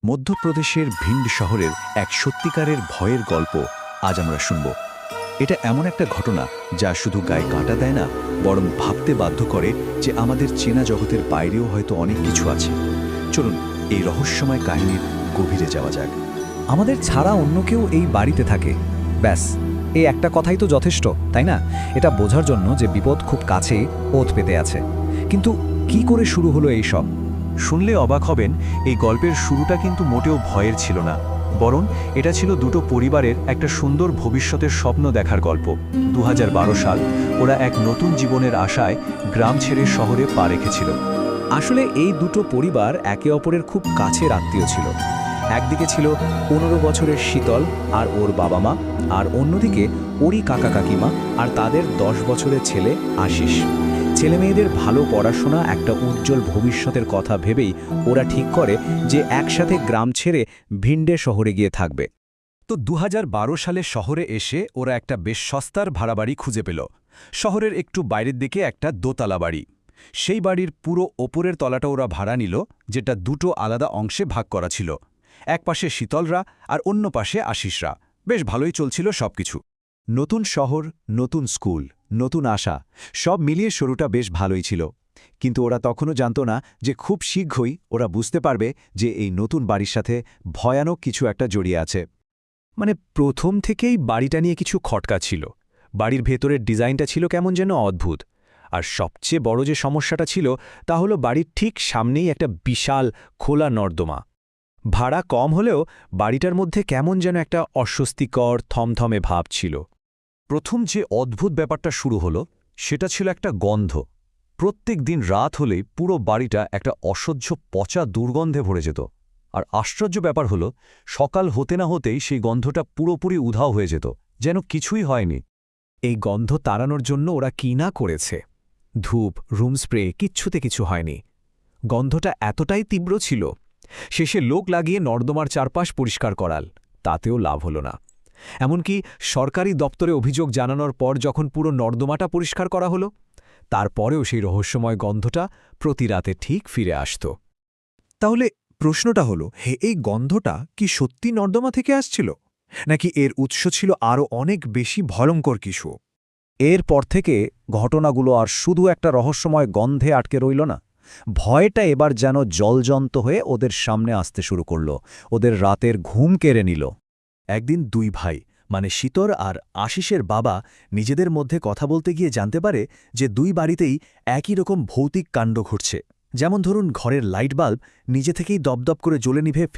মধ্যপ্রদেশের ভিন্ড শহরের এক সত্যিকারের ভয়ের গল্প আজ আমরা শুনব। এটা এমন একটা ঘটনা যা শুধু গায়ে কাঁটা দেয় না, বরং ভাবতে বাধ্য করে যে আমাদের চেনা জগতের বাইরেও হয়তো অনেক কিছু আছে। চলুন এই রহস্যময় কাহিনীর গভীরে যাওয়া যাক। আমাদের ছাড়া অন্য কেউ এই বাড়িতে থাকে, ব্যাস এই একটা কথাই তো যথেষ্ট, তাই না? এটা বোঝার জন্য যে বিপদ খুব কাছেই ওত পেতে আছে। কিন্তু কি করে শুরু হলো এই সব? শুনলে অবাক হবেন, এই গল্পের শুরুটা কিন্তু মোটেও ভয়ের ছিল না, বরং এটা ছিল দুটো পরিবারের একটা সুন্দর ভবিষ্যতের স্বপ্ন দেখার গল্প। 2012 সাল ওরা এক নতুন জীবনের আশায় গ্রাম ছেড়ে শহরে পা রেখেছিল। আসলে এই দুটো পরিবার একে অপরের খুব কাছের আত্মীয় ছিল। একদিকে ছিল 15 বছরের শীতল আর ওর বাবা মা, আর অন্যদিকে ওরই কাকা কাকিমা আর তাদের 10 বছরের ছেলে আশিস। ছেলেমেয়েদের ভালো পড়াশোনা, একটা উজ্জ্বল ভবিষ্যতের কথা ভেবেই ওরা ঠিক করে যে একসাথে গ্রাম ছেড়ে ভিন্ডে শহরে গিয়ে থাকবে। তো 2012 সালে শহরে এসে ওরা একটা বেশ সস্তার ভাড়া বাড়ি খুঁজে পেল। শহরের একটু বাইরের দিকে একটা দোতলা বাড়ি। সেই বাড়ির পুরো ওপরের তলাটা ওরা ভাড়া নিল, যেটা দুটো আলাদা অংশে ভাগ করা ছিল। এক পাশে শীতলরা আর অন্য পাশে আশিসরা। বেশ ভালোই চলছিল সবকিছু। নতুন শহর, নতুন স্কুল, নতুন আশা, সব মিলিয়ে শুরুটা বেশ ভালোই ছিল। কিন্তু ওরা তখনও জানত না যে খুব শীঘ্রই ওরা বুঝতে পারবে যে এই নতুন বাড়ির সাথে ভয়ানক কিছু একটা জড়িয়ে আছে। মানে প্রথম থেকেই বাড়িটা নিয়ে কিছু খটকা ছিল। বাড়ির ভেতরের ডিজাইনটা ছিল কেমন যেন অদ্ভুত। আর সবচেয়ে বড় যে সমস্যাটা ছিল তা হলো বাড়ির ঠিক সামনেই একটা বিশাল খোলা নর্দমা। ভাড়া কম হলেও বাড়িটার মধ্যে কেমন যেন একটা অস্বস্তিকর থমথমে ভাব ছিল। প্রথম যে অদ্ভুত ব্যাপারটা শুরু হলো সেটা ছিল একটা গন্ধ। প্রত্যেক দিন রাত হলেই পুরো বাড়িটা একটা অসহ্য পচা দুর্গন্ধে ভরে যেত। আর আশ্চর্য ব্যাপার হলো, সকাল হতে না হতেই সেই গন্ধটা পুরোপুরি উধাও হয়ে যেত, যেন কিছুই হয়নি। এই গন্ধ তাড়ানোর জন্য ওরা কি না করেছে, ধূপ, রুম স্প্রে, কিচ্ছুতে কিছু হয়নি। গন্ধটা এতটাই তীব্র ছিল, শেষে লোক লাগিয়ে নর্দমার চারপাশ পরিষ্কার করাল, তাতেও লাভ হলো না। এমনকি সরকারি দপ্তরে অভিযোগ জানানোর পর যখন পুরো নর্দমাটা পরিষ্কার করা হলো, তারপরেও সেই রহস্যময় গন্ধটা প্রতি রাতে ঠিক ফিরে আসত। তাহলে প্রশ্নটা হলো, এই গন্ধটা কি সত্যি নর্দমা থেকে আসছিল, নাকি এর উৎস ছিল আরও অনেক বেশি ভয়ঙ্কর কিছু? এরপর থেকে ঘটনাগুলো আর শুধু একটা রহস্যময় গন্ধে আটকে রইল না, ভয়টা এবার যেন জলজন্ত হয়ে ওদের সামনে আসতে শুরু করল, ওদের রাতের ঘুম কেড়ে নিল। একদিন দুই ভাই মানে শীতল আর আশিসের বাবা নিজেদের মধ্যে কথা বলতে গিয়ে জানতে পারে যে দুই বাড়িতেই একই রকম ভৌতিক কাণ্ড ঘটছে। যেমন ধরুন, ঘরের লাইট বাল্ব নিজে থেকেই দপদপ করে জ্বলে নিভে ফেটে